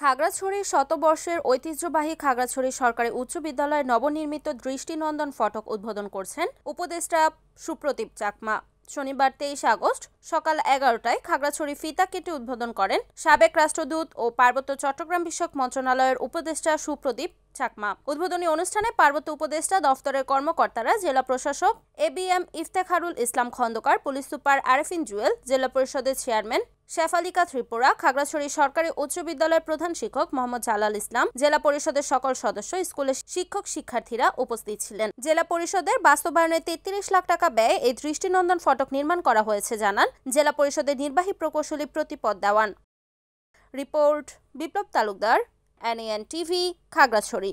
খাগড়াছড়ি শতবর্ষের ঐতিহ্যবাহী খাগড়াছড়ি সরকারি উচ্চ বিদ্যালয়ের নবনির্মিত দৃষ্টিনন্দন ফটক উদ্বোধন করছেন উপদেষ্টা সুপ্রদীপ চাকমা। শনিবার 23 আগস্ট সকাল 11টায় খাগড়াছড়ি ফিতা কেটে উদ্বোধন করেন সাবেক রাষ্ট্রদূত ও পার্বত্য চট্টগ্রাম বিষয়ক মন্ত্রণালয়ের উপদেষ্টা সুপ্রদীপ চাকমা। উদ্বোধনী অনুষ্ঠানে পার্বত্য উপদেষ্টা দফতরের কর্মকর্তারা, জেলা প্রশাসক ABM ইফতেখারুল ইসলাম খন্দকার, পুলিশ সুপার আরেফিন জুয়েল, জেলা পরিষদের চেয়ারম্যান শেফালিকা ত্রিপুরা, খাগড়াছড়ি সরকারি উচ্চ বিদ্যালয়ের প্রধান শিক্ষক মোহাম্মদ জালাল ইসলাম, জেলা পরিষদের সকল সদস্য, স্কুলের শিক্ষক শিক্ষার্থীরা উপস্থিত ছিলেন। জেলা পরিষদের বাস্তবায়নে 33 লাখ টাকা ব্যয়ে এই দৃষ্টিনন্দন ফটক নির্মাণ করা হয়েছে জানান জেলা পরিষদের নির্বাহী প্রকৌশলী প্রতিপদ দেওয়ান। রিপোর্ট বিপ্লব তালুকদার, NAN TV, খাগড়াছড়ি।